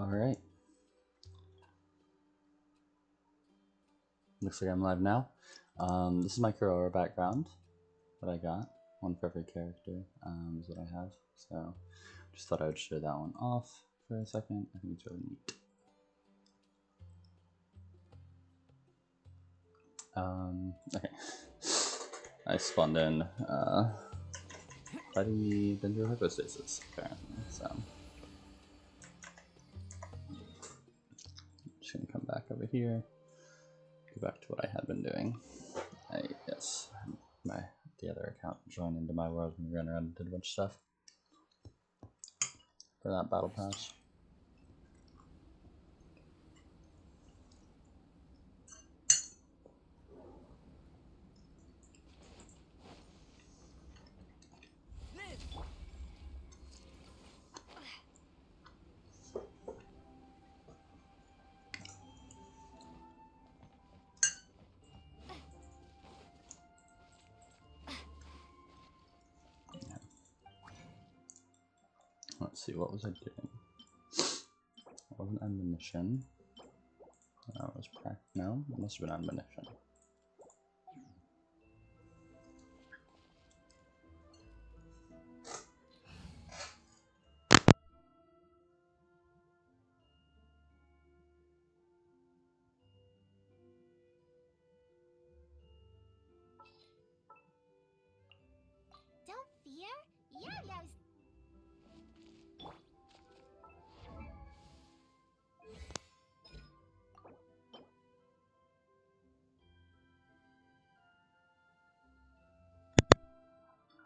Alright. Looks like I'm live now. This is my Kurora background that I got. One for every character is what I have. So just thought I would show that one off for a second. I think it's really neat. Okay. I spawned in Buddy Been through hypostasis, apparently. So I'm just gonna come back over here. Go back to what I had been doing. Yes, the other account joined into my world and we ran around and did a bunch of stuff for that battle pass. Let's see, what was I doing? It wasn't ammunition. No, it was no, it must have been ammunition. Don't fear. Liyue's.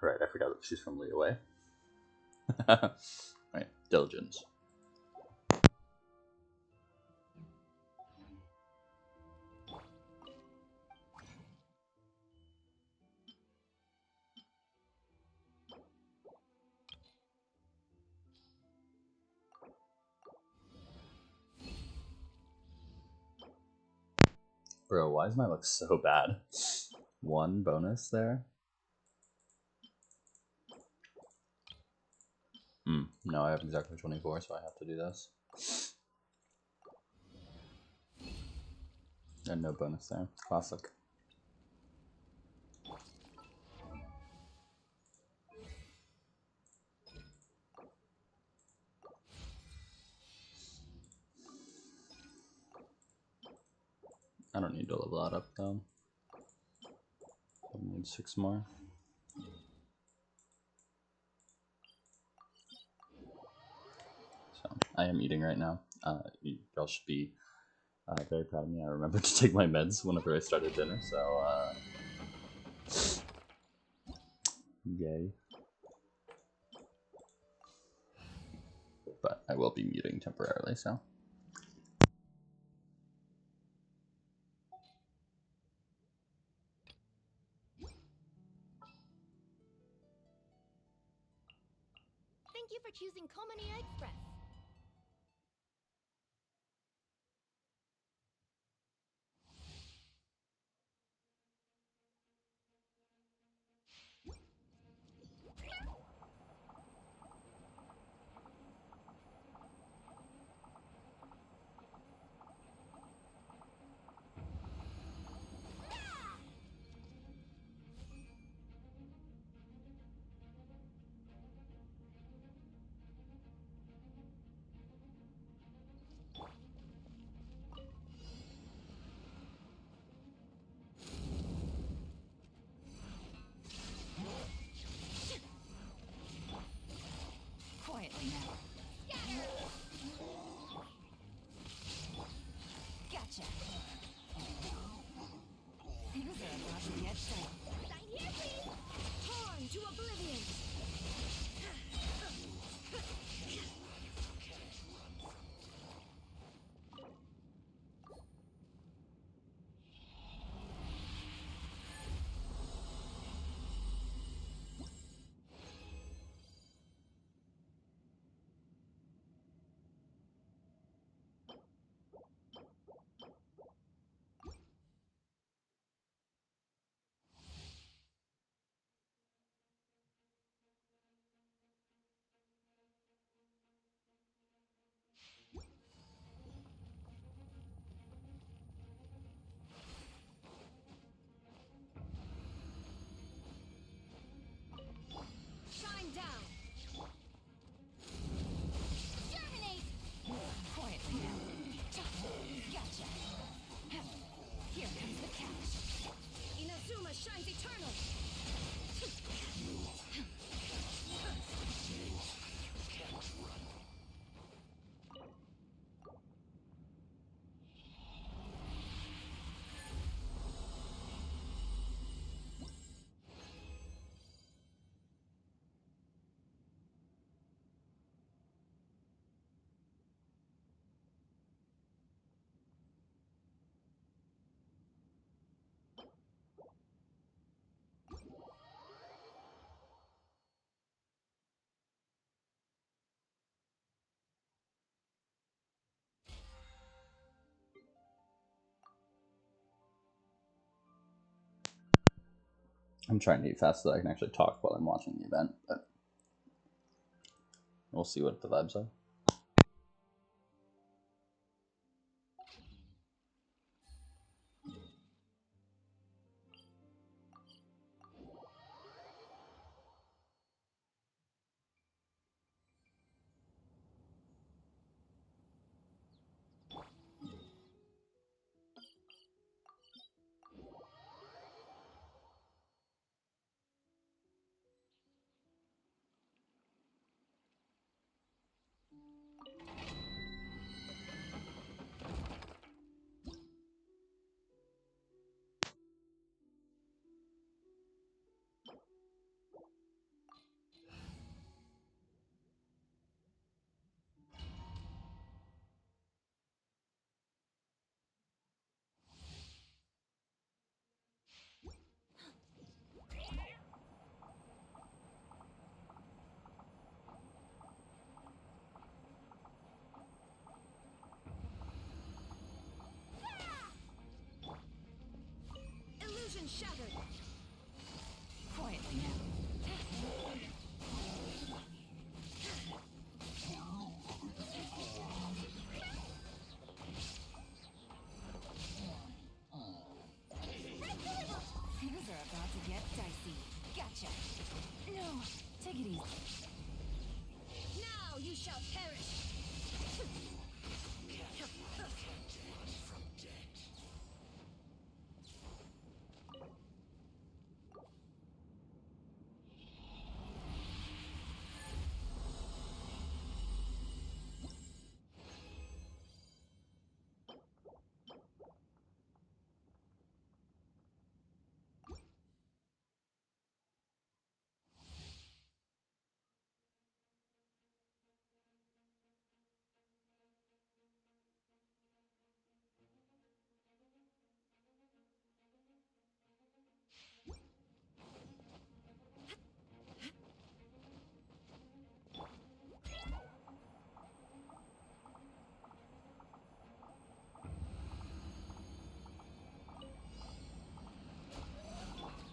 Right, I forgot that she's from Liyue. Right, diligence. Bro, why does my look so bad? One bonus there? No, I have exactly 24, so I have to do this. And no bonus there. Classic. I don't need to level that up though. I need 6 more. So I am eating right now. You all should be very proud of me. I remembered to take my meds whenever I started dinner, so yay. But I will be muting temporarily, so. Thank you for choosing Komania Express. I'm trying to eat fast so that I can actually talk while I'm watching the event, but we'll see what the vibes are. Illusion shattered. Quietly now. Things are about to get dicey. Gotcha. No, take it easy. Now you shall perish.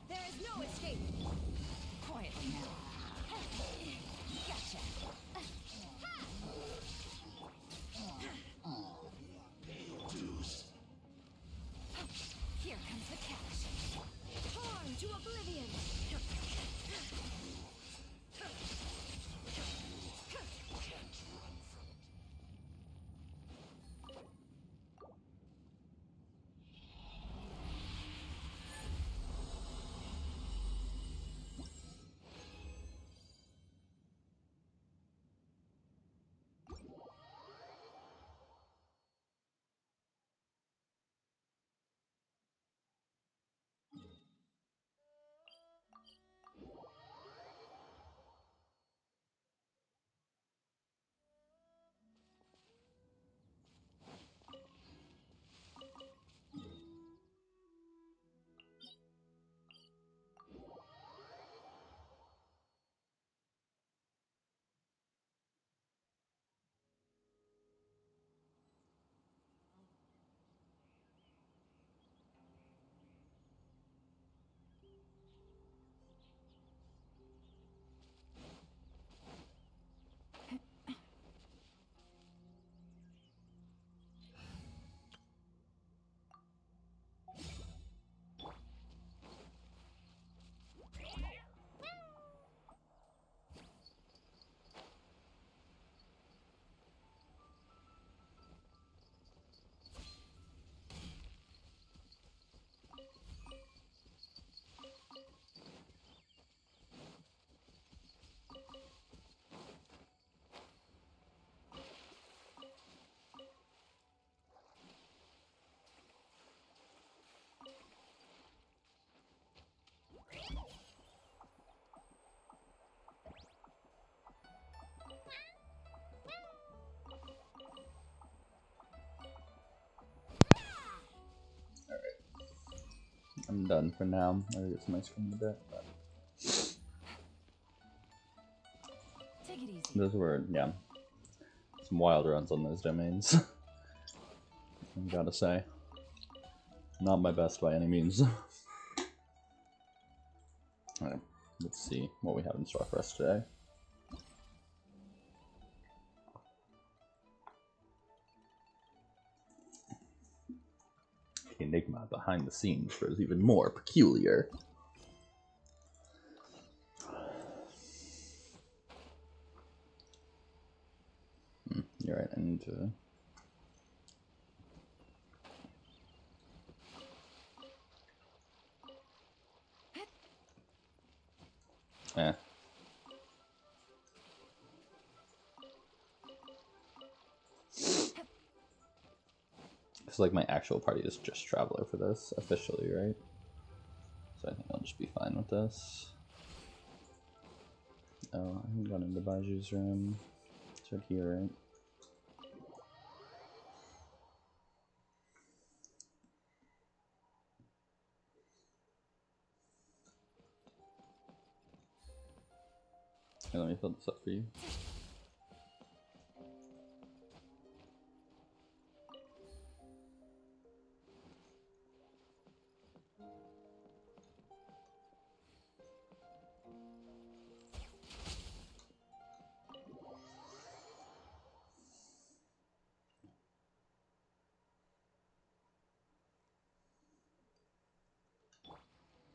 There is no escape. Quietly now. Gotcha. Here comes the catch. Torn to oblivion. I'm done for now. I'll get some ice cream in a bit. But Take it easy. those were, yeah, some wild runs on those domains. I gotta say. Not my best by any means. Alright, let's see what we have in store for us today. The enigma behind the scenes grows even more peculiar. You're right, I need to... Eh. It's like my actual party is just Traveler for this, officially, right? So I think I'll just be fine with this. Oh, I haven't gone into Baiju's room. It's right here, right? Here, let me fill this up for you.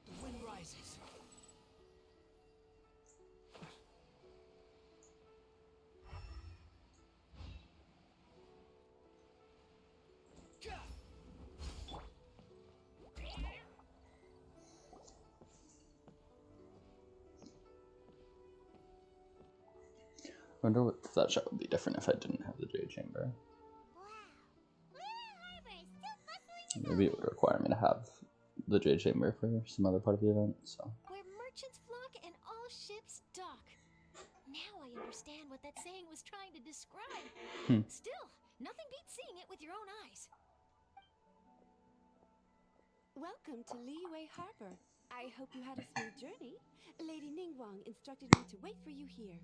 The wind rises. I wonder what that shot would be different if I didn't have the Jade Chamber. Wow. Liyue Harbor is still bustling. Maybe it would require me to have the Jade Chamber for some other part of the event, so... Where merchants flock and all ships dock. Now I understand what that saying was trying to describe. Still, nothing beats seeing it with your own eyes. Welcome to Liyue Harbor. I hope you had a smooth journey. Lady Ningguang instructed me to wait for you here.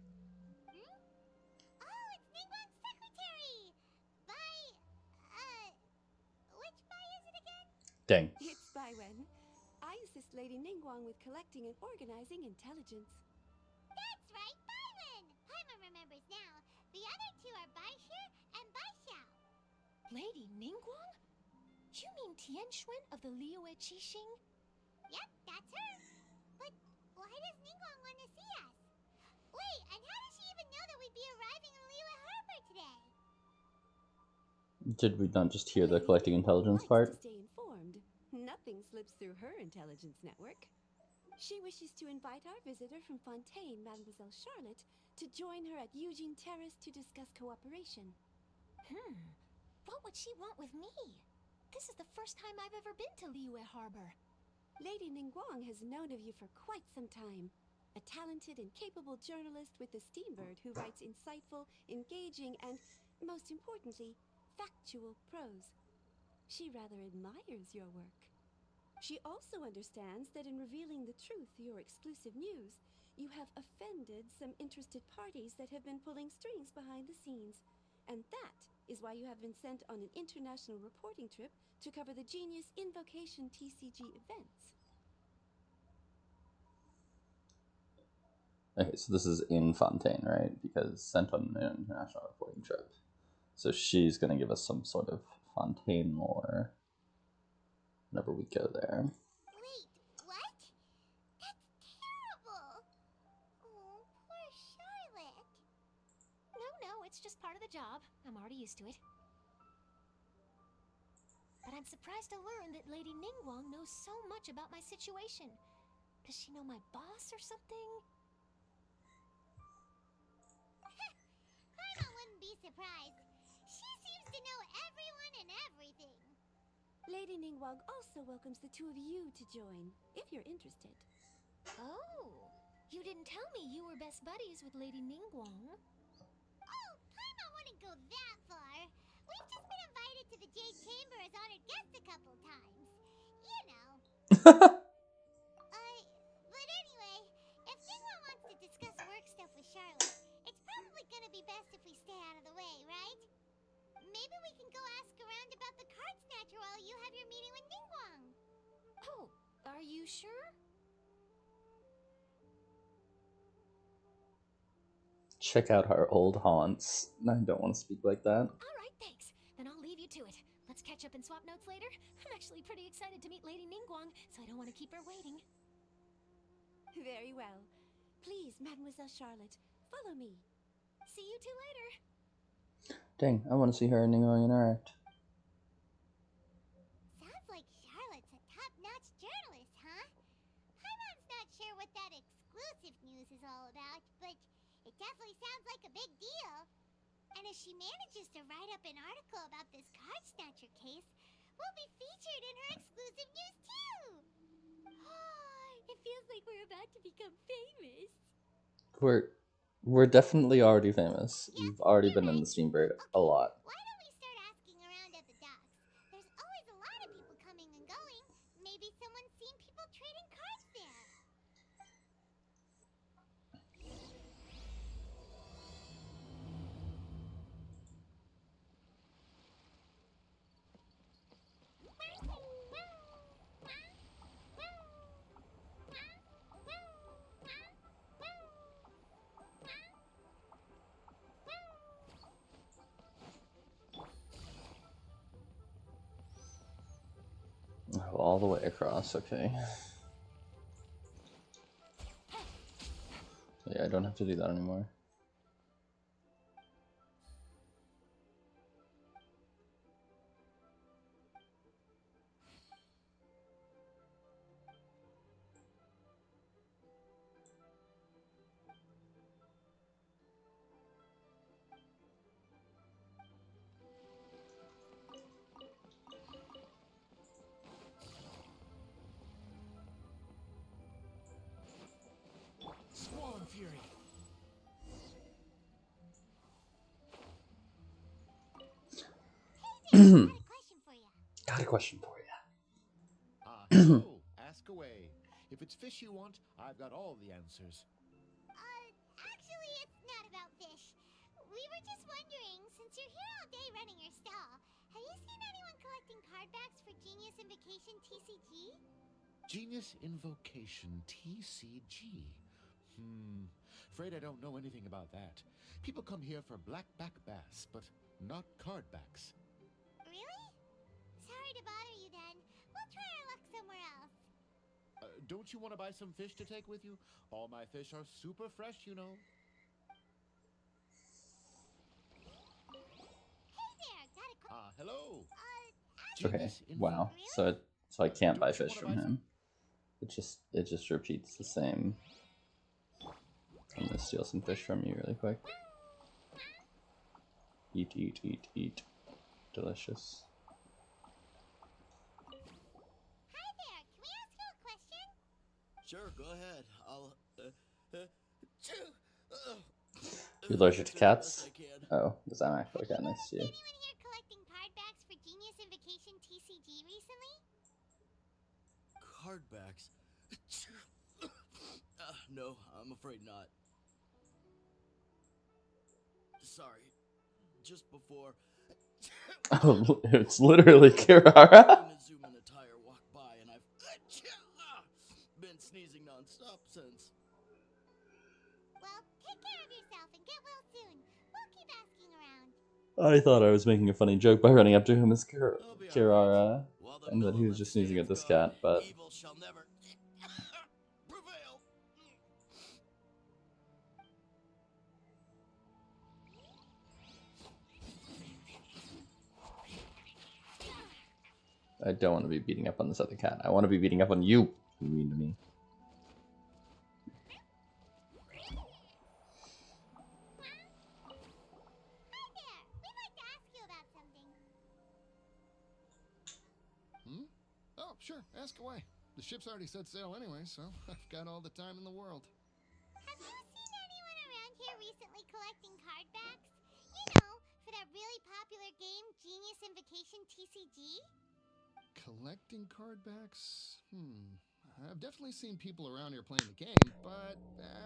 Oh, it's Ningguang's secretary! Which Bai is it again? Dang. It's Baiwen. I assist Lady Ningguang with collecting and organizing intelligence. That's right, Baiwen! Paimon remembers now. The other two are Baishu and Baishao. Lady Ningguang? You mean Tianxuan of the Liyue Qixing? Yep, that's her. But why does Ningguang want to see us? Wait, and how does she even know that we'd be arriving in Liyue Harbor today? Did we not just hear the Lady collecting Ningguang intelligence likes part? to stay informed. Nothing slips through her intelligence network. She wishes to invite our visitor from Fontaine, Mademoiselle Charlotte, to join her at Eugene Terrace to discuss cooperation. What would she want with me? This is the first time I've ever been to Liyue Harbor. Lady Ningguang has known of you for quite some time. A talented and capable journalist with the Steambird who writes insightful, engaging, and, most importantly, factual prose. She rather admires your work. She also understands that in revealing the truth, your exclusive news, you have offended some interested parties that have been pulling strings behind the scenes. And that is why you have been sent on an international reporting trip to cover the Genius Invocation TCG events. Okay, so this is in Fontaine, right? Because sent on an international reporting trip. So she's gonna give us some sort of Fontaine lore whenever we go there. Wait, what? That's terrible! Oh, poor Charlotte. No, it's just part of the job. I'm already used to it. But I'm surprised to learn that Lady Ningguang knows so much about my situation. Does she know my boss or something? Paimon wouldn't be surprised. She seems to know everyone and everything. Lady Ningguang also welcomes the two of you to join, if you're interested. Oh, you didn't tell me you were best buddies with Lady Ningguang. Oh, Paimon wouldn't go that far. We've just been invited to the Jade Chamber as honored guests a couple times. You know. But anyway, if Ningguang wants to discuss work stuff with Charlotte, it's probably gonna be best if we stay out of the way, right? Maybe we can go ask around about the card snatcher while you have your meeting with Ningguang. Oh, are you sure? check out our old haunts. I don't want to speak like that. All right, thanks. Then I'll leave you to it. Let's catch up and swap notes later. I'm actually pretty excited to meet Lady Ningguang, so I don't want to keep her waiting. Very well. Please, Mademoiselle Charlotte, follow me. See you two later. Dang, I want to see her and Ningguang interact. Sounds like Charlotte's a top-notch journalist, huh? Hyman's not sure what that exclusive news is all about, but it definitely sounds like a big deal. And if she manages to write up an article about this card snatcher case, we'll be featured in her exclusive news too! It feels like we're about to become famous. We're definitely already famous. Yeah, We've already you're been in right. the Steambird a Okay, lot. why don't we start asking around at the docks? There's always a lot of people coming and going. Maybe someone's seen people trading cards there. Oh, all the way across, okay. Yeah, I don't have to do that anymore. Squall Fury. Hey there, got a question for you. Got a question for you. Hello. Ask away. If it's fish you want, I've got all the answers. Actually, it's not about fish. We were just wondering, since you're here all day running your stall, have you seen anyone collecting card backs for Genius Invocation TCG? Genius Invocation TCG. Afraid I don't know anything about that. People come here for blackback bass, but not card backs. Really? Sorry to bother you then. We'll try our luck somewhere else. Don't you want to buy some fish to take with you? All my fish are super fresh, you know. Hey there, got a Hello. Okay, Genius wow. Really? So I can't buy Don't you fish wanna from buy him. It just repeats the same. I'm gonna steal some fish from you really quick. Eat, eat, eat, eat. Delicious. Hi there, can we ask you a question? Sure, go ahead. I'll You're allergic to answer the cats? best I can. Oh, does that actually got nice to you? Anyone here collecting card backs for Genius Invocation TCG recently? Card backs. No, I'm afraid not. Sorry. Just before Oh, it's literally Kirara. Inazuma and a tire walked by and I've been sneezing nonstop since. Well, take care of yourself and get well soon. We'll keep asking around. I thought I was making a funny joke by running up to him as I'll be Kirara, alright. While the and that he was Milliman just sneezing at this stands cat, guard, but evil shall never prevail. I don't want to be beating up on this other cat. I want to be beating up on you. You mean to me. Hi there, we'd like to ask you about something. Oh, sure. Ask away. The ship's already set sail anyway, so I've got all the time in the world. Have you seen anyone around here recently collecting card backs? You know, for that really popular game, Genius Invocation TCG? Collecting card backs? I've definitely seen people around here playing the game, but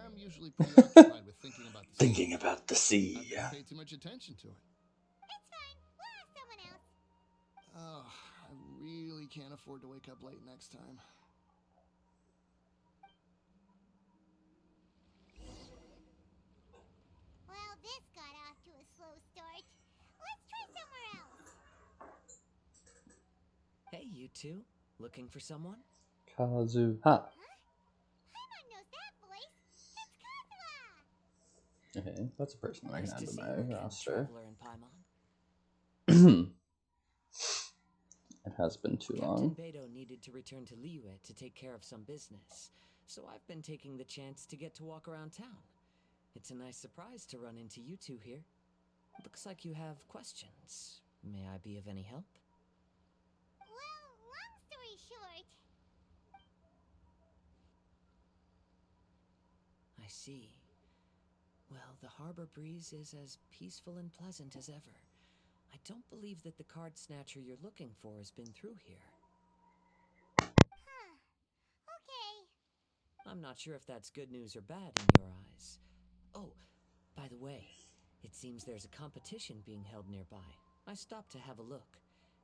I'm usually preoccupied with thinking about the sea. Thinking about the sea. I've never paid too much attention to it. It's fine, we'll ask someone else. Oh, I really can't afford to wake up late next time. Well, You two? Looking for someone? Kazuha. Paimon knows that voice. It's Kazuha! Okay, that's a person I Nice can to add to see my you again, roster. Traveler and Paimon. It has been too Captain long. Beidou needed to return to Liyue to take care of some business, so I've been taking the chance to get to walk around town. It's a nice surprise to run into you two here. Looks like you have questions. May I be of any help? Well, long story short, I see. Well, the harbor breeze is as peaceful and pleasant as ever. I don't believe that the card snatcher you're looking for has been through here. huh. Okay. I'm not sure if that's good news or bad in your eyes. Oh, by the way, it seems there's a competition being held nearby. I stopped to have a look.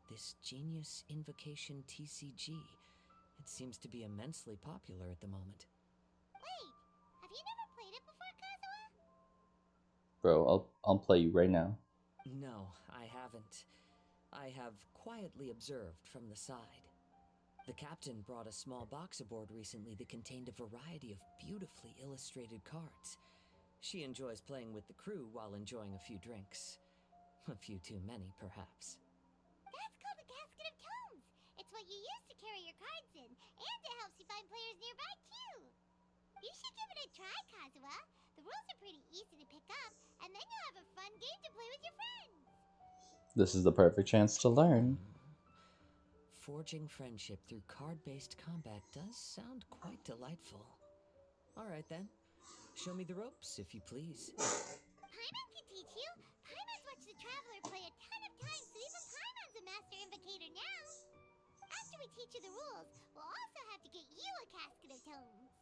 This Genius Invocation TCG. It seems to be immensely popular at the moment. Wait, have you never played it before, Kazuha? Bro, I'll play you right now. No, I haven't. I have quietly observed from the side. The captain brought a small box aboard recently that contained a variety of beautifully illustrated cards. She enjoys playing with the crew while enjoying a few drinks. A few too many, perhaps. That's called the Casket of Tomes. It's what you use to carry your cards in, and it helps you find players nearby, too. You should give it a try, Kazuha. The rules are pretty easy to pick up, and then you'll have a fun game to play with your friends. This is the perfect chance to learn. Forging friendship through card-based combat does sound quite delightful. Alright then. Show me the ropes, if you please. Paimon can teach you. Paimon's watched the Traveler play a ton of times, so even Paimon's a master invocator now. After we teach you the rules, we'll also have to get you a Casket of Tomes.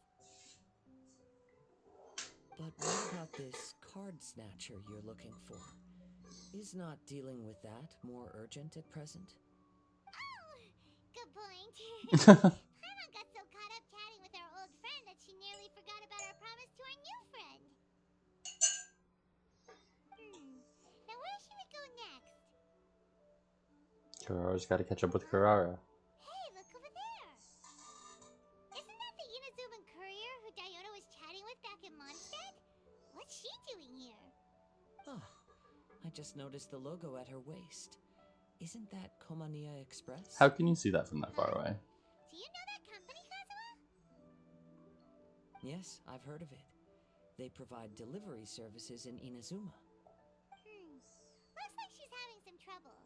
But what about this card snatcher you're looking for? Is not dealing with that more urgent at present? Oh, good point. Paimon got so caught up chatting with our old friend that she nearly forgot about our promise to our new friend. Now where should we go next? Kurara's gotta catch up with Kurara. Hey, look over there! Isn't that the Inazuman courier who Diona was chatting with back in Mondstadt? What's she doing here? Ah, I just noticed the logo at her waist. Isn't that Komania Express? How can you see that from that far away? Do you know that company, Kazuha? Yes, I've heard of it. They provide delivery services in Inazuma. Looks like she's having some trouble.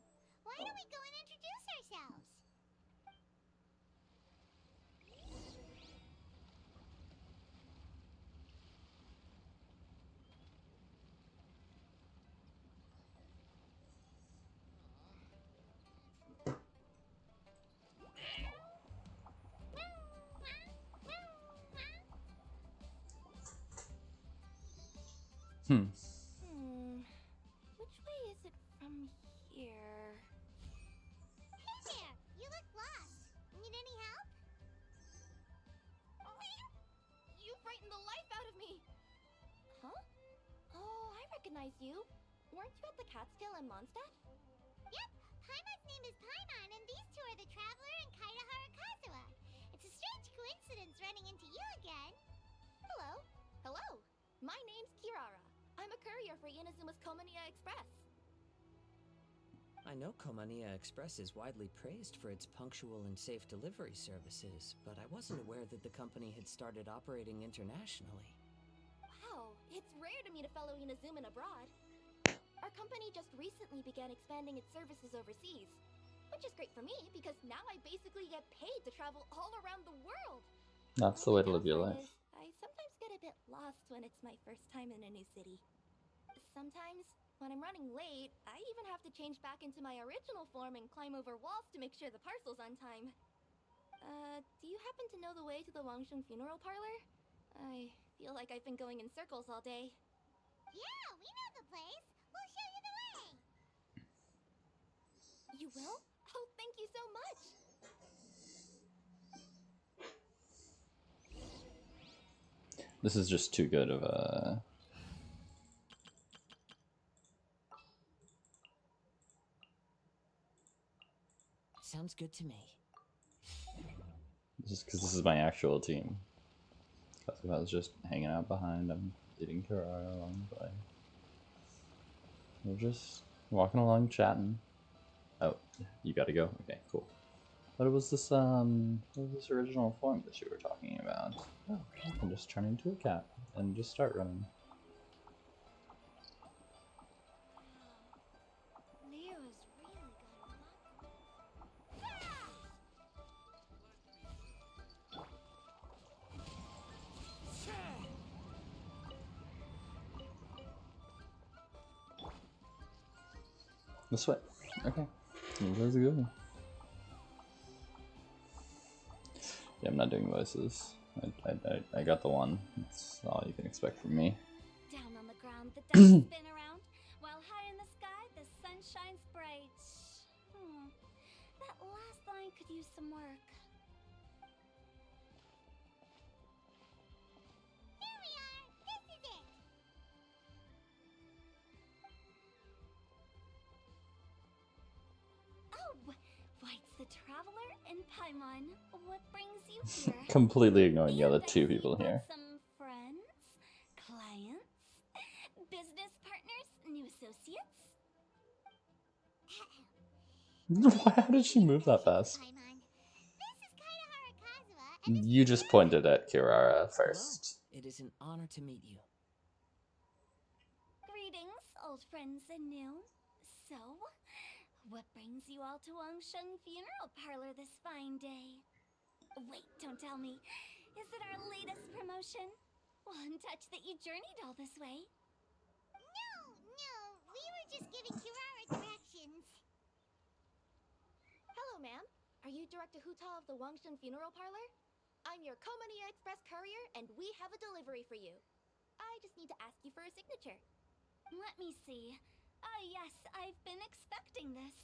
Why don't we go and introduce ourselves? Which way is it from here? Hey there! You look lost. Need any help? You frightened the life out of me! Huh? Oh, I recognize you. Weren't you at the Catskill in Mondstadt? Yep, Paimon's name is Paimon, and these two are the Traveler and Kaitahara Kazuha. It's a strange coincidence running into you again. Hello. Hello. My name's Kirara. I'm a courier for Inazuma's Komania Express. I know Komania Express is widely praised for its punctual and safe delivery services, but I wasn't aware that the company had started operating internationally. Wow, it's rare to meet a fellow Inazuman abroad. Our company just recently began expanding its services overseas, which is great for me because now I basically get paid to travel all around the world. That's the way to live your life. I sometimes get a bit lost when it's my first time in a new city. Sometimes, when I'm running late, I even have to change back into my original form and climb over walls to make sure the parcel's on time. Do you happen to know the way to the Wangsheng funeral parlor? I feel like I've been going in circles all day. Yeah, we know the place. We'll show you the way. You will? Oh, thank you so much! This is just too good of a... Sounds good to me. Just because this is my actual team. If I was just hanging out behind, I'm leading Kirara along the way. We're just walking along, chatting. Oh, you gotta go? Okay, cool. What was this original form that you were talking about? Oh, I can just turn into a cat and just start running. Liyue has really got a lot This way. Okay. Let's go. Yeah, I'm not doing voices. I got the one. That's all you can expect from me. Down on the ground, the dice spin around, while high in the sky, the sun shines bright. That last line could use some work. Here we are! This is it! Oh, White's the Traveler and Paimon. What brings you here? Completely ignoring the And other I two see people you've got here. some friends, clients, business partners, new associates. How did she move that fast? Paimon. This is Kaida Harakazuwa, and this You is just Liyue. pointed at Kirara first. Hello. It is an honor to meet you. Greetings, old friends and new. So, what brings you all to Wangsheng Funeral Parlor this fine day? Wait, don't tell me. Is it our latest promotion? Well, I'm touched that you journeyed all this way. No, we were just giving Kirara directions. Hello, ma'am. Are you Director Huta of the Wangsheng Funeral Parlor? I'm your Komani Express courier, and we have a delivery for you. I just need to ask you for a signature. Let me see. Ah, yes, I've been expecting this.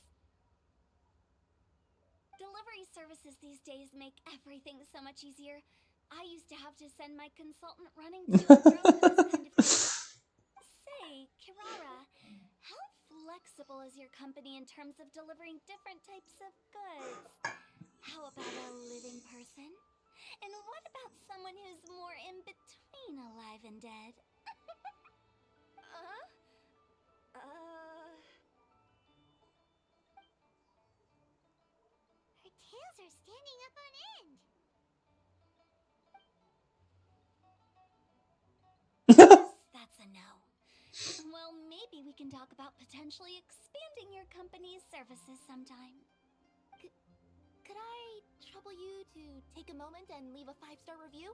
Delivery services these days make everything so much easier. I used to have to send my consultant running to and fro for this kind of thing. Say, Kirara, how flexible is your company in terms of delivering different types of goods? How about a living person? And what about someone who's more in between alive and dead? Her tails are standing up on end. That's a no. Well, maybe we can talk about potentially expanding your company's services sometime. Could I trouble you to take a moment and leave a 5-star review?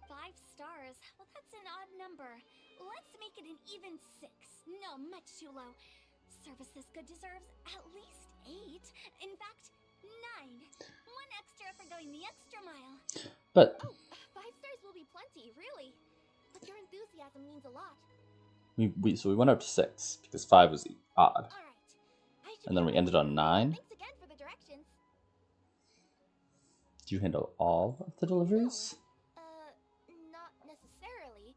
5 stars? Well, that's an odd number. Let's make it an even 6. No, much too low. Service this good deserves at least 8. In fact, 9. 1 extra for going the extra mile. But Oh, 5 stars will be plenty, really. But your enthusiasm means a lot. so we went up to 6 because 5 was odd, All right. and then we ended on 9. Thanks again for the directions. Do you handle all of the deliveries? Not necessarily.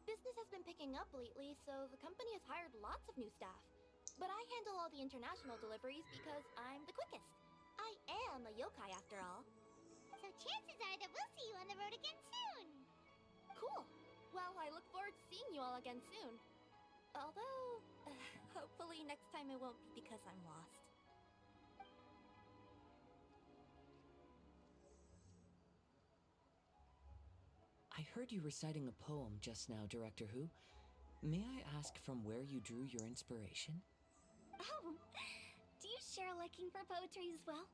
Business has been picking up lately, so the company has hired lots of new staff. But I handle all the international deliveries because I'm the quickest. I am a yokai after all. So chances are that we'll see you on the road again soon. Cool. Well, I look forward to seeing you all again soon. Although, hopefully next time it won't be because I'm lost. I heard you reciting a poem just now, Director Who. May I ask from where you drew your inspiration? Oh, do you share a liking for poetry as well?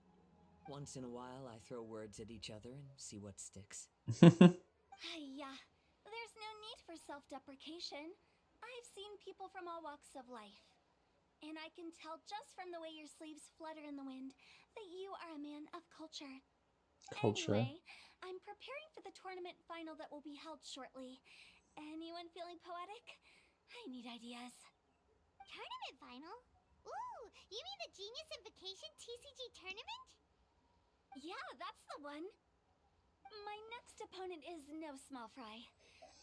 Once in a while, I throw words at each other and see what sticks. Yeah, there's no need for self-deprecation. I've seen people from all walks of life. And I can tell just from the way your sleeves flutter in the wind that you are a man of culture. Culture. Anyway, I'm preparing for the tournament final that will be held shortly. Anyone feeling poetic? I need ideas. Tournament final? Ooh, you mean the Genius Invocation TCG tournament? Yeah, that's the one. My next opponent is no small fry.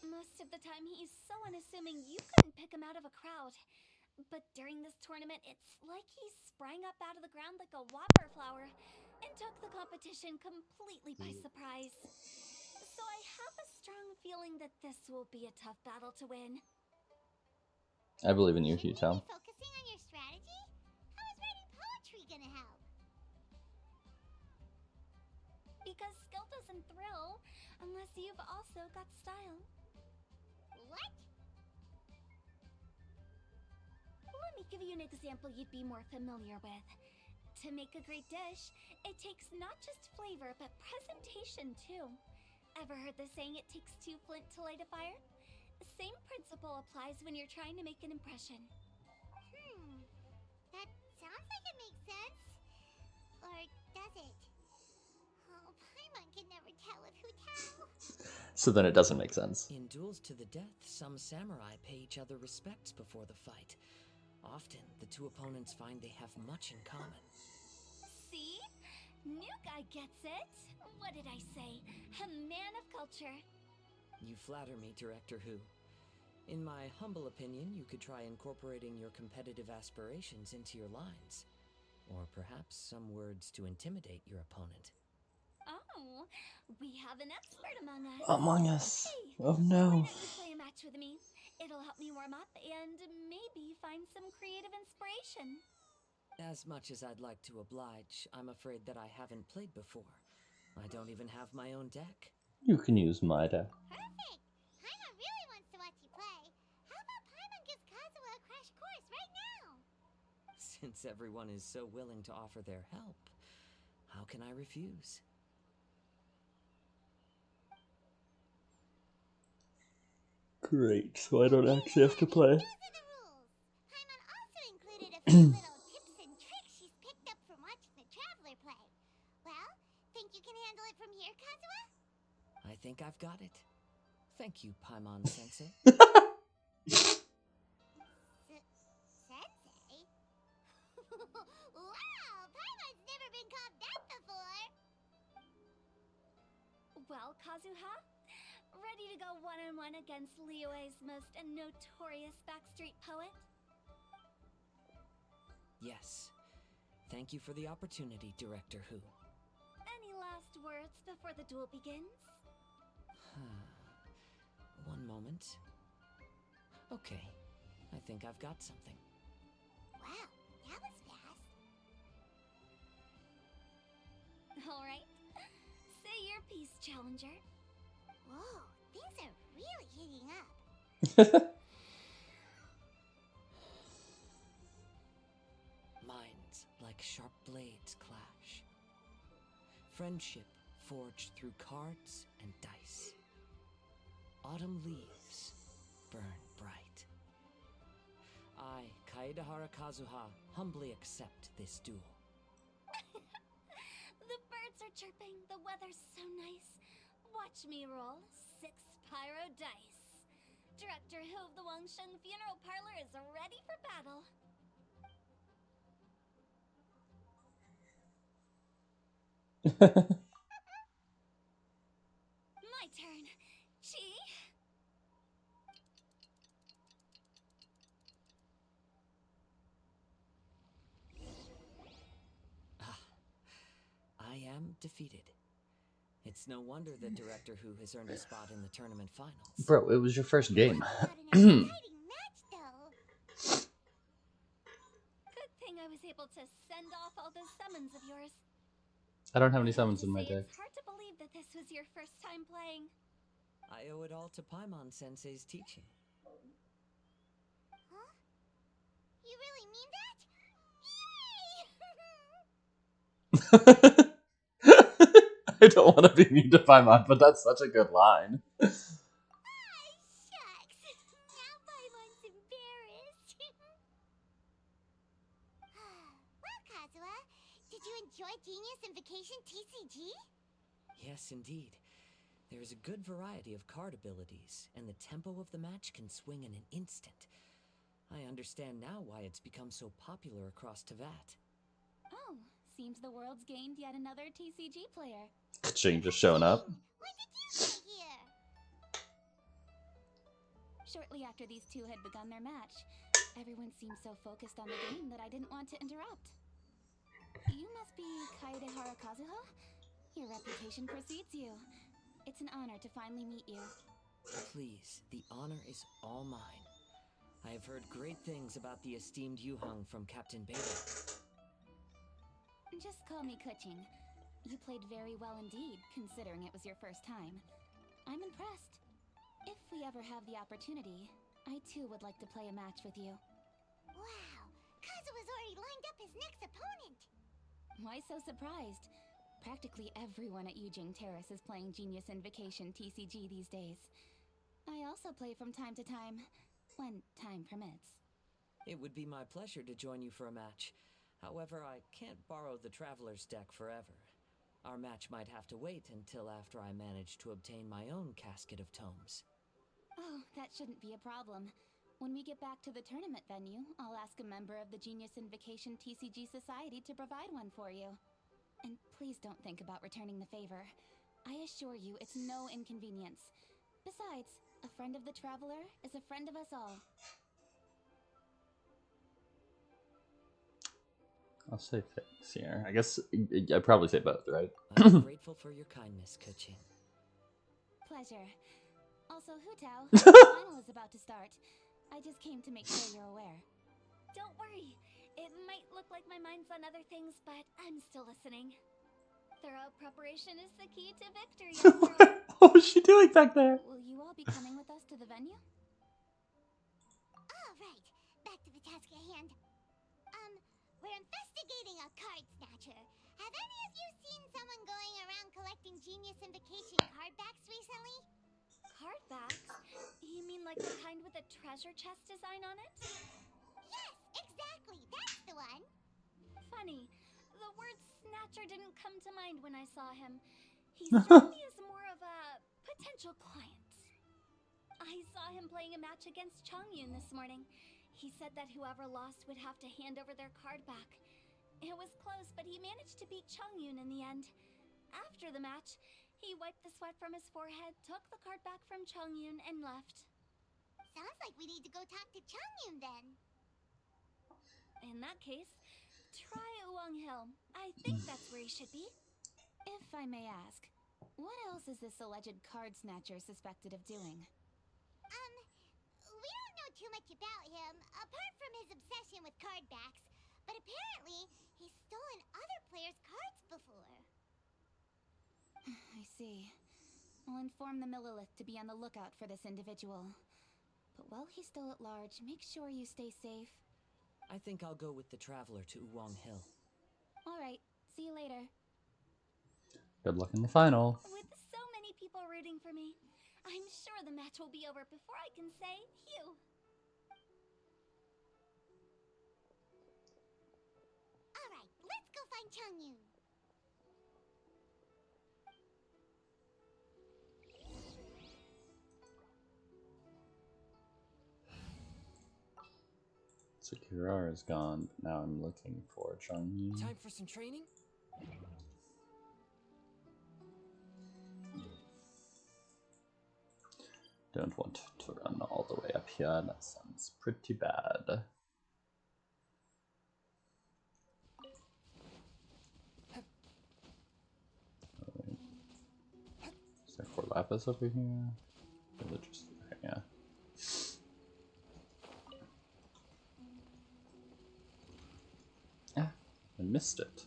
Most of the time he's so unassuming you couldn't pick him out of a crowd. But during this tournament, it's like he sprang up out of the ground like a whopper flower and took the competition completely by surprise. So I have a strong feeling that this will be a tough battle to win. I believe in you, Shouldn't you Hugh. be focusing on your strategy? How is writing poetry gonna help? Because skill doesn't thrill unless you've also got style. What? Let me give you an example you'd be more familiar with. To make a great dish, it takes not just flavor, but presentation too. Ever heard the saying, it takes two flint to light a fire? The same principle applies when you're trying to make an impression. That sounds like it makes sense. Or does it? Oh, Paimon can never tell with Hu Tao. So then it doesn't make sense. In duels to the death, some samurai pay each other respects before the fight. Often, the two opponents find they have much in common. See? New guy gets it. What did I say? A man of culture. You flatter me, Director Who. In my humble opinion, you could try incorporating your competitive aspirations into your lines. Or perhaps some words to intimidate your opponent. Oh, we have an expert among us. Among Us. Hey, Oh why no. don't you play a match with me? It'll help me warm up and maybe find some creative inspiration. As much as I'd like to oblige, I'm afraid that I haven't played before. I don't even have my own deck. You can use my deck. Perfect! Paimon really wants to watch you play. How about Paimon gives Kazuha a crash course right now? Since everyone is so willing to offer their help, how can I refuse? Great, so I don't actually have to play. Those are the rules. Paimon also included a few little tips and tricks she's picked up from watching the Traveler play. Well, think you can handle it from here, Kazuha? I think I've got it. Thank you, Paimon Sensei. Sensei? Wow, Paimon's never been called that before. Well, Kazuha, ready to go one-on-one against Liyue's most notorious backstreet poet? Yes. Thank you for the opportunity, Director Who. Any last words before the duel begins? One moment. Okay, I think I've got something. Wow, that was fast. All right. Say your piece, Challenger. Whoa, things are really heating up. Minds like sharp blades clash. Friendship forged through cards and dice. Autumn leaves burn bright. I, Kaedahara Kazuha, humbly accept this duel. The birds are chirping, the weather's so nice. Watch me roll 6 pyro dice. Director Who of the Wangshen Funeral Parlor is ready for battle. My turn. Chi? I am defeated. It's no wonder that Director Who has earned a spot in the tournament finals. Bro, it was your first game. What an exciting match, though. Good thing I was able to send off all those summons of yours. I don't have any I have summons to in my say, deck. It's hard to believe that this was your first time playing. I owe it all to Paimon Sensei's teaching. Huh? You really mean that? Yay! I don't want to be mean to Paimon, but that's such a good line. Ah, shucks. Now Paimon's embarrassed. Well, Kazuha, did you enjoy Genius Invocation TCG? Yes, indeed. There is a good variety of card abilities, and the tempo of the match can swing in an instant. I understand now why it's become so popular across Teyvat. Oh, seems the world's gained yet another TCG player. Ching just showing up. When did you get here? Shortly after these two had begun their match, everyone seemed so focused on the game that I didn't want to interrupt. You must be Kaede Harakazuha? Your reputation precedes you. It's an honor to finally meet you. Please, the honor is all mine. I have heard great things about the esteemed Yuhang from Captain Beta. Just call me Kuching. You played very well indeed, considering it was your first time. I'm impressed. If we ever have the opportunity, I too would like to play a match with you. Wow, Kazuha's already lined up his next opponent. Why so surprised? Practically everyone at Yujing Terrace is playing Genius Invocation TCG these days. I also play from time to time, when time permits. It would be my pleasure to join you for a match. However, I can't borrow the Traveler's deck forever. Our match might have to wait until after I manage to obtain my own casket of tomes. Oh, that shouldn't be a problem. When we get back to the tournament venue, I'll ask a member of the Genius Invocation TCG Society to provide one for you. And please don't think about returning the favor. I assure you it's no inconvenience. Besides, a friend of the Traveler is a friend of us all. I'll say thanks here. I guess I'd probably say both, right? I'm grateful for your kindness, Kuching. Pleasure. Also, Hutao, the final is about to start. I just came to make sure you're aware. Don't worry. It might look like my mind's on other things, but I'm still listening. Thorough preparation is the key to victory, after all. What was she doing back there? Will you all be coming with us to the venue? All right, back to the task at hand. We're investigating a card snatcher. Have any of you seen someone going around collecting Genius Invocation card backs recently? Card backs? You mean like the kind with a treasure chest design on it? Yes, exactly. That's the one. Funny. The word snatcher didn't come to mind when I saw him. He struck me as more of a potential client. I saw him playing a match against Chongyun this morning. He said that whoever lost would have to hand over their card back. It was close, but he managed to beat Chongyun in the end. After the match, he wiped the sweat from his forehead, took the card back from Chongyun, and left. Sounds like we need to go talk to Chongyun then. In that case, try Uwang Hill. I think that's where he should be. If I may ask, what else is this alleged card snatcher suspected of doing? We don't know too much about him, apart from his obsession with card backs. But apparently, he's stolen other players' cards before. I see. I'll inform the Millilith to be on the lookout for this individual. But while he's still at large, make sure you stay safe. I think I'll go with the Traveler to Uwang Hill. Alright, see you later. Good luck in the final. With so many people rooting for me, I'm sure the match will be over before I can say phew. Alright, let's go find Chongyun. Sakura is gone, but now I'm looking for Chongyun. Time for some training? Don't want to run all the way up here, that sounds pretty bad. Is there 4 lapis over here? Or is it just, okay, yeah. Ah, I missed it.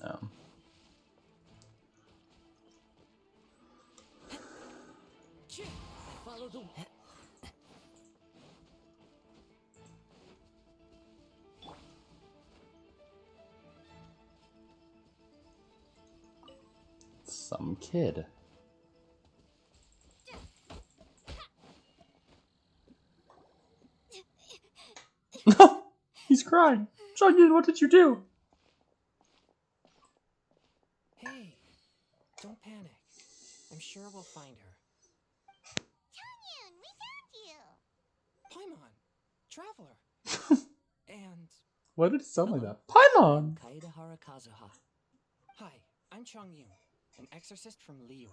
No. Follow the... some kid. He's crying. Chongyun, what did you do? Hey, don't panic. I'm sure we'll find her. Chongyun, we found you! Paimon, Traveler. And Why did it sound like hello. that? Paimon! Kaedahara Kazuha. Hi, I'm Chongyun, an exorcist from Liyue.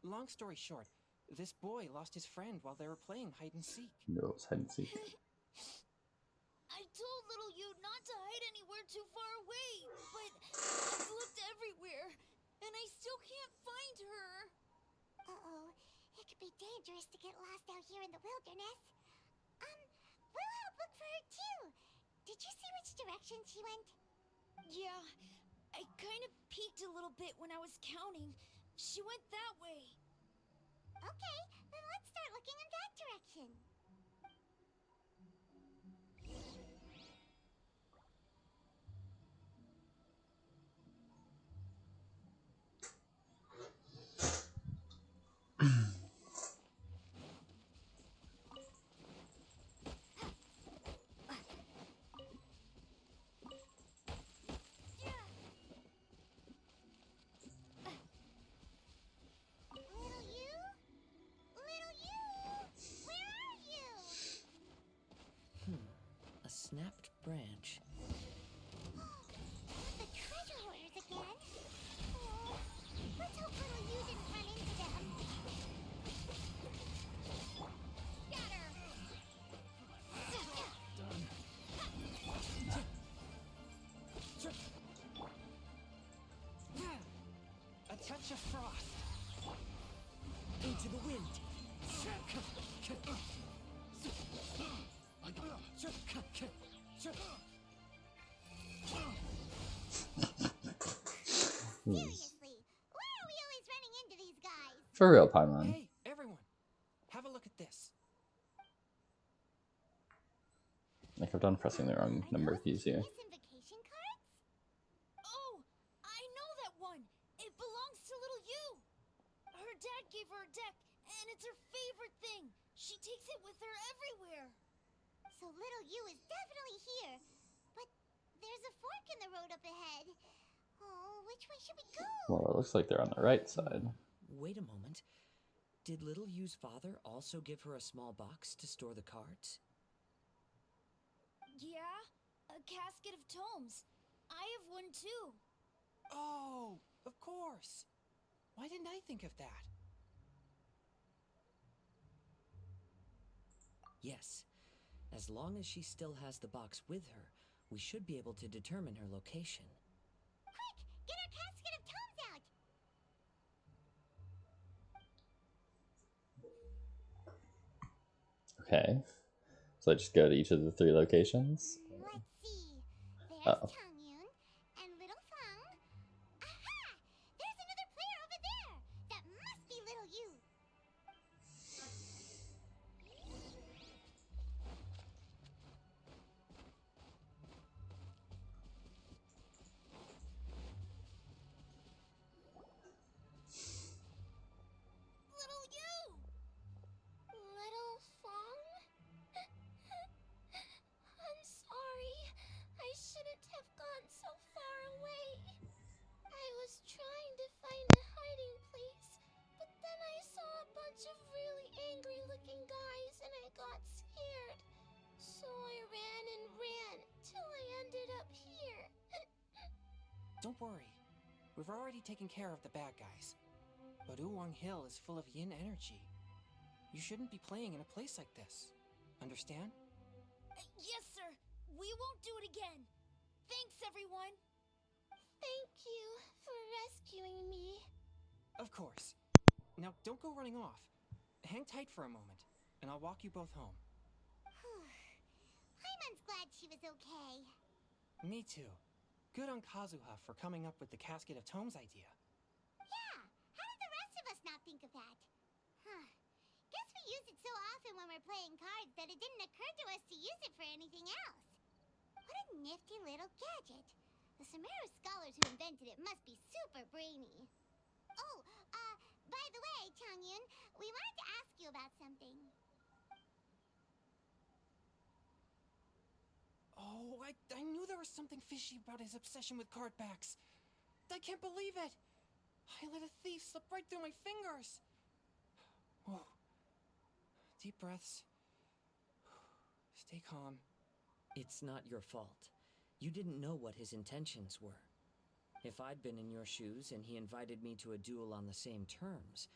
Long story short, this boy lost his friend while they were playing hide and seek. No, it's hide and seek. I told little you not to hide anywhere too far away, but I've looked everywhere, and I still can't find her. Uh-oh. It could be dangerous to get lost out here in the wilderness. We'll help look for her too. Did you see which direction she went? Yeah, I kind of peeked a little bit when I was counting. She went that way. Okay, then let's start looking in that direction. Little you? Little you? Where are you? A snapped branch. The treasure hoarders again? Oh, let's hope little you didn't run into them. Scatter! A touch of frost. Into the wind. Seriously, why are we always running into these guys? For real, Paimon. Hey, everyone, have a look at this. I kept on pressing the wrong number of keys here. Genius invocation cards? Oh, I know that one. It belongs to little you. Her dad gave her a deck, and it's her favorite thing. She takes it with her everywhere. So little you is definitely here. But there's a fork in the road up ahead. Oh, which way should we go? Well, it looks like they're on the right side. Wait a moment. Did Little Yu's father also give her a small box to store the cards? Yeah, a casket of tomes. I have one too. Oh, of course. Why didn't I think of that? Yes. As long as she still has the box with her, we should be able to determine her location. Quick, get our casket of tomes out! Okay. So I just go to each of the 3 locations. Let's see. There's Uh-oh. Chongyun and Little Feng. Aha! There's another player over there. That must be little you. Little you! Little Fong? I'm sorry. I shouldn't have gone so far away. I was trying to find a hiding place, but then I saw a bunch of really angry-looking guys and I got scared. So I ran and ran till I ended up here. Don't worry. We've already taken care of the bad guys. But Uwang Hill is full of yin energy. You shouldn't be playing in a place like this. Understand? Yes, sir. We won't do it again. Thanks, everyone. Thank you for rescuing me. Of course. Now, don't go running off. Hang tight for a moment, and I'll walk you both home. Paimon's glad she was okay. Me too. Good on Kazuha for coming up with the Casket of Tomes idea. Yeah, how did the rest of us not think of that? Huh. Guess we use it so often when we're playing cards that it didn't occur to us to use it for anything else. What a nifty little gadget. The Sumeru scholars who invented it must be super brainy. Oh, by the way, Changyun, we wanted to ask you about something. Oh, I knew there was something fishy about his obsession with card backs. I can't believe it. I let a thief slip right through my fingers. Whoa. Deep breaths. Stay calm. It's not your fault. You didn't know what his intentions were. If I'd been in your shoes and he invited me to a duel on the same terms,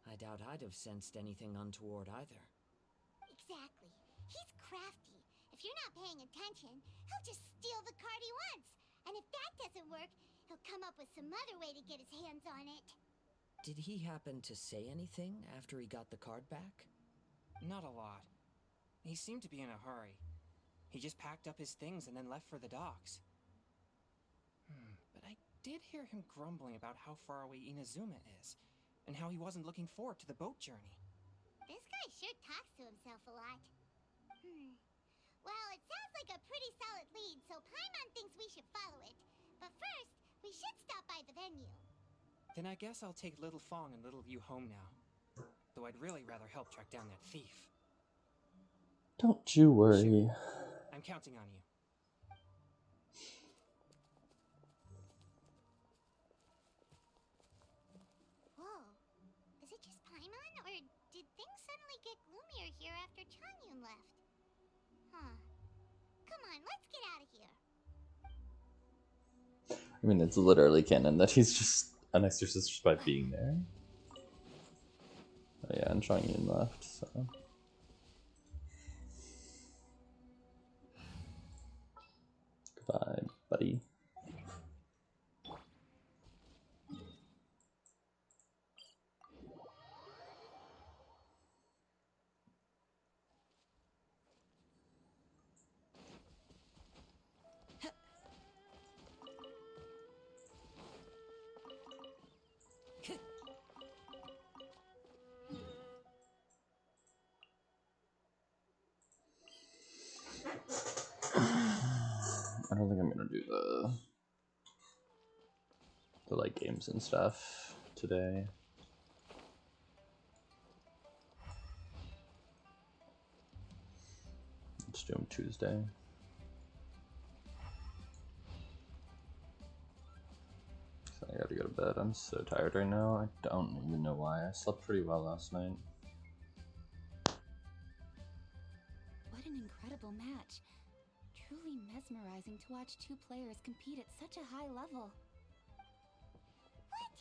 I doubt I'd have sensed anything untoward either. Exactly. He's crafty. If you're not paying attention, he'll just steal the card he wants. And if that doesn't work, he'll come up with some other way to get his hands on it. Did he happen to say anything after he got the card back? Not a lot. He seemed to be in a hurry. He just packed up his things and then left for the docks. But I did hear him grumbling about how far away Inazuma is, and how he wasn't looking forward to the boat journey. This guy sure talks to himself a lot. Well, it sounds like a pretty solid lead, so Paimon thinks we should follow it. But first, we should stop by the venue. Then I guess I'll take Little Fong and Little Yu home now. Though I'd really rather help track down that thief. Don't you worry. I'm counting on you. Whoa. Is it just Paimon, or did things suddenly get gloomier here after Changyun left? Huh. Come on, let's get out of here. I mean, it's literally canon that he's just an exorcist just by being there. Oh yeah, and Changyun left, so... Goodbye, buddy. I don't think I'm gonna do the like games and stuff today. Let's do them Tuesday. So I gotta go to bed. I'm so tired right now. I don't even know why. I slept pretty well last night. What an incredible match. Truly mesmerizing to watch two players compete at such a high level. What?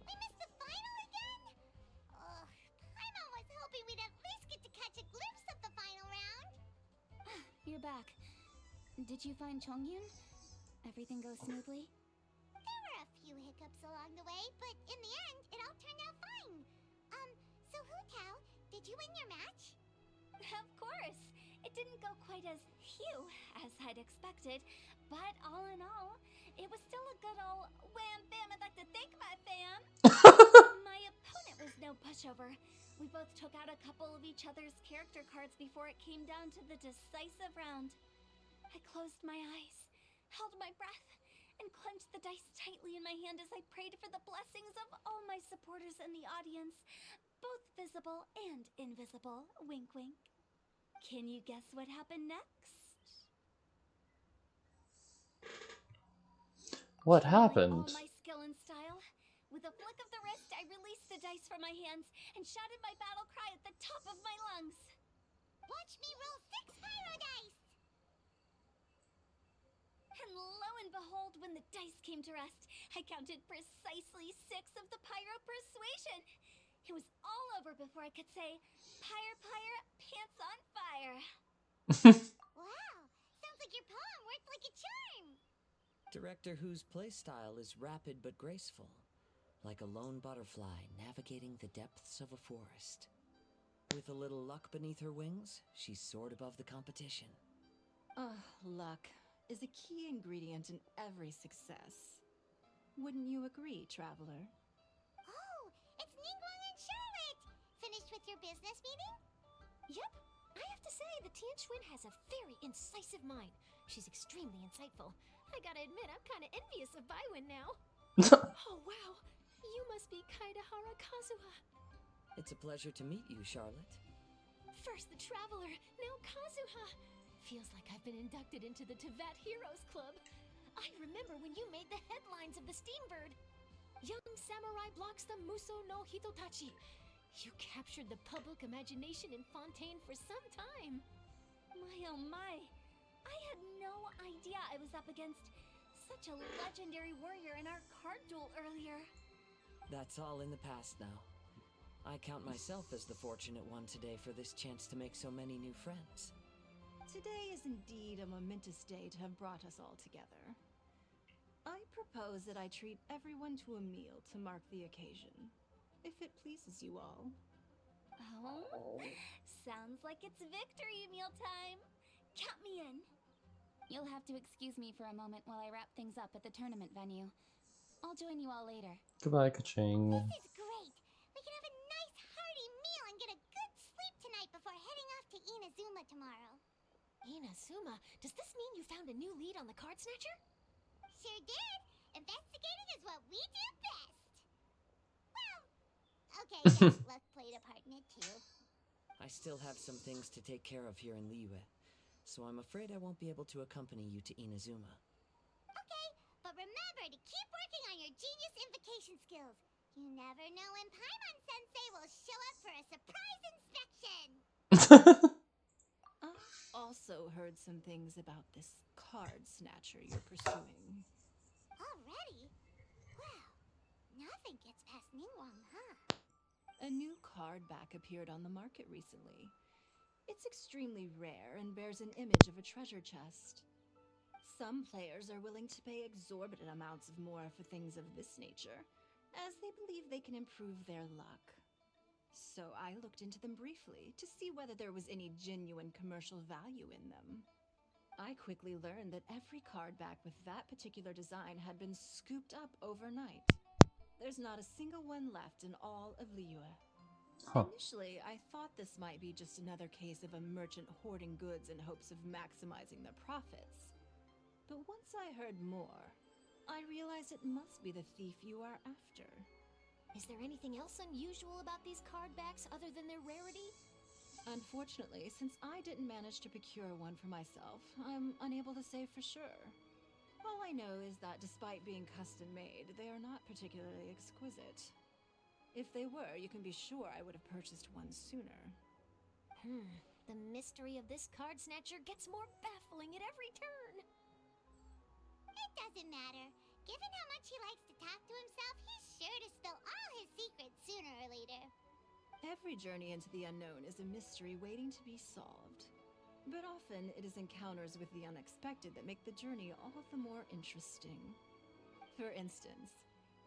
We missed the final again? Ugh, Paimon was hoping we'd at least get to catch a glimpse of the final round. You're back. Did you find Chongyun? Everything goes smoothly? There were a few hiccups along the way, but in the end, it all turned out fine. So Hu Tao, did you win your match? Of course! It didn't go quite as phew as I'd expected, but all in all, it was still a good old wham bam, I'd like to thank my fam! My opponent was no pushover. We both took out a couple of each other's character cards before it came down to the decisive round. I closed my eyes, held my breath, and clenched the dice tightly in my hand as I prayed for the blessings of all my supporters in the audience, both visible and invisible. Wink, wink. Can you guess what happened next? What Channeling happened? all my skill and style. With a flick of the wrist, I released the dice from my hands and shouted my battle cry at the top of my lungs. Watch me roll 6 pyro dice! And lo and behold, when the dice came to rest, I counted precisely 6 of the pyro persuasion. It was all over before I could say, "Pyre, pyre, pants on fire." Wow, sounds like your poem worked like a charm. Director Who's playstyle is rapid but graceful, like a lone butterfly navigating the depths of a forest. With a little luck beneath her wings, she soared above the competition. Luck is a key ingredient in every success. Wouldn't you agree, traveler? Oh, it's Ningguang and Charlotte! Finished with your business meeting? Yep. I have to say, the Tianquan has a very incisive mind. She's extremely insightful. I gotta admit, I'm kinda envious of Baiwen now. Oh, wow. You must be Kaedahara Kazuha. It's a pleasure to meet you, Charlotte. First the Traveler, now Kazuha. Feels like I've been inducted into the Tevat Heroes Club. I remember when you made the headlines of the Steambird. Young samurai blocks the Muso no Hitotachi. You captured the public imagination in Fontaine for some time. My oh my. I had no idea I was up against such a legendary warrior in our card duel earlier. That's all in the past now. I count myself as the fortunate one today for this chance to make so many new friends. Today is indeed a momentous day to have brought us all together. I propose that I treat everyone to a meal to mark the occasion, if it pleases you all. Oh, sounds like it's victory meal time. Count me in. You'll have to excuse me for a moment while I wrap things up at the tournament venue. I'll join you all later. Goodbye, Kaching. This is great. We can have a nice hearty meal and get a good sleep tonight before heading off to Inazuma tomorrow. Inazuma, does this mean you found a new lead on the Card Snatcher? Sure did. Investigating is what we do best. Well, okay, yes, luck played a part in it too. I still have some things to take care of here in Liyue, so I'm afraid I won't be able to accompany you to Inazuma. Okay, but remember to keep working on your genius invocation skills. You never know when Paimon-sensei will show up for a surprise inspection. I also heard some things about this card snatcher you're pursuing. Already? Well, nothing gets past Ningguang, huh? A new card back appeared on the market recently. It's extremely rare and bears an image of a treasure chest. Some players are willing to pay exorbitant amounts of more for things of this nature, as they believe they can improve their luck. So I looked into them briefly to see whether there was any genuine commercial value in them. I quickly learned that every card back with that particular design had been scooped up overnight. There's not a single one left in all of Liyue. Huh. Initially, I thought this might be just another case of a merchant hoarding goods in hopes of maximizing their profits. But once I heard more, I realized it must be the thief you are after. Is there anything else unusual about these card backs other than their rarity? Unfortunately, since I didn't manage to procure one for myself, I'm unable to say for sure. All I know is that despite being custom-made, they are not particularly exquisite. If they were, you can be sure I would have purchased one sooner. The mystery of this Card Snatcher gets more baffling at every turn. It doesn't matter. Given how much he likes to talk to himself, he's sure to spill all his secrets sooner or later. Every journey into the unknown is a mystery waiting to be solved. But often it is encounters with the unexpected that make the journey all the more interesting. For instance,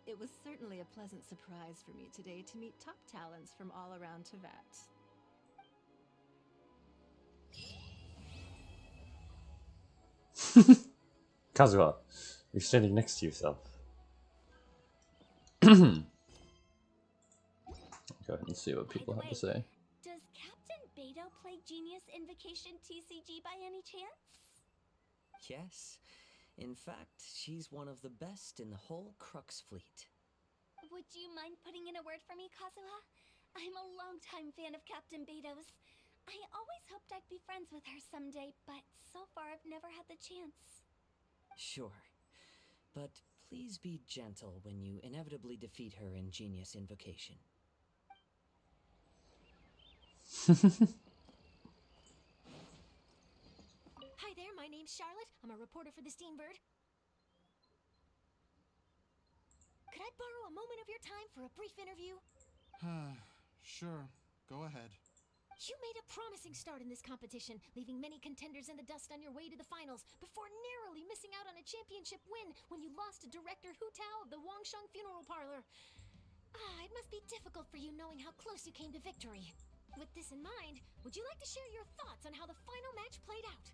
it was certainly a pleasant surprise for me today to meet top talents from all around Tevat. Kazuha, you're standing next to yourself. Go ahead and see what people have to say. Does Captain Beidou play Genius Invocation TCG by any chance? Yes. In fact, she's one of the best in the whole Crux fleet. Would you mind putting in a word for me, Kazuha? I'm a longtime fan of Captain Beidou's. I always hoped I'd be friends with her someday, but so far I've never had the chance. Sure. But please be gentle when you inevitably defeat her in Genius Invocation. Hi there, my name's Charlotte. I'm a reporter for the Steambird. Could I borrow a moment of your time for a brief interview? Sure. Go ahead. You made a promising start in this competition, leaving many contenders in the dust on your way to the finals, before narrowly missing out on a championship win when you lost to director Hu Tao of the Wangsheng Funeral Parlor. It must be difficult for you knowing how close you came to victory. With this in mind, would you like to share your thoughts on how the final match played out?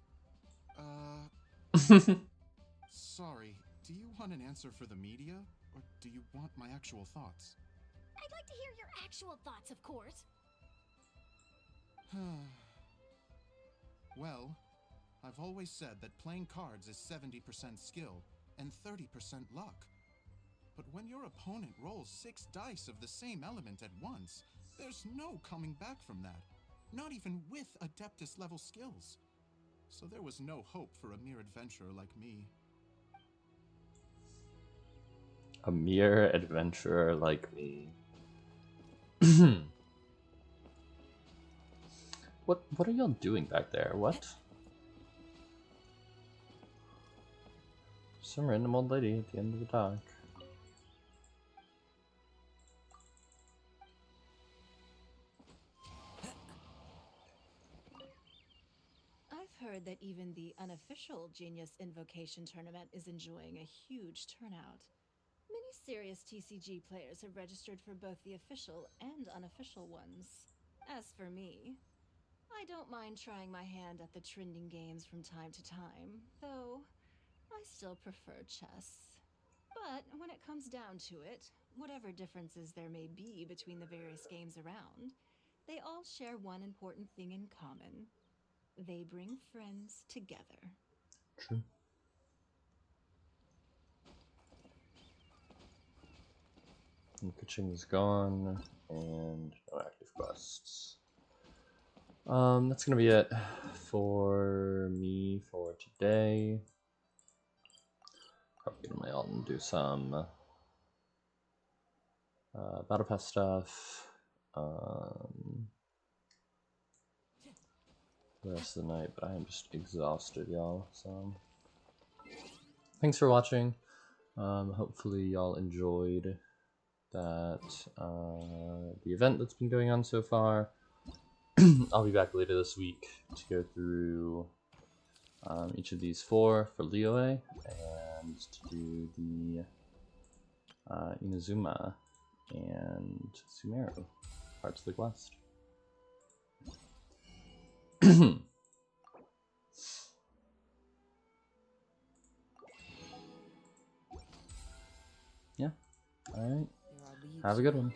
Sorry, do you want an answer for the media, or do you want my actual thoughts? I'd like to hear your actual thoughts, of course. Well, I've always said that playing cards is 70% skill and 30% luck. But when your opponent rolls 6 dice of the same element at once, there's no coming back from that. Not even with Adeptus level skills. So there was no hope for a mere adventurer like me. A mere adventurer like me. What are y'all doing back there? What? Some random old lady at the end of the dock. I've heard that even the unofficial Genius Invocation Tournament is enjoying a huge turnout. Many serious TCG players have registered for both the official and unofficial ones. As for me, I don't mind trying my hand at the trending games from time to time, though I still prefer chess. But when it comes down to it, whatever differences there may be between the various games around, they all share one important thing in common. They bring friends together. True. And Kaching is gone, and no active quests. That's gonna be it for me for today. Probably gonna mail and do some Battle Pass stuff. The rest of the night, but I am just exhausted, y'all. So thanks for watching. Hopefully y'all enjoyed that the event that's been going on so far. I'll be back later this week to go through each of these 4 for Liyue and to do the Inazuma and Sumeru parts of the quest. Yeah. Alright. Have a good one.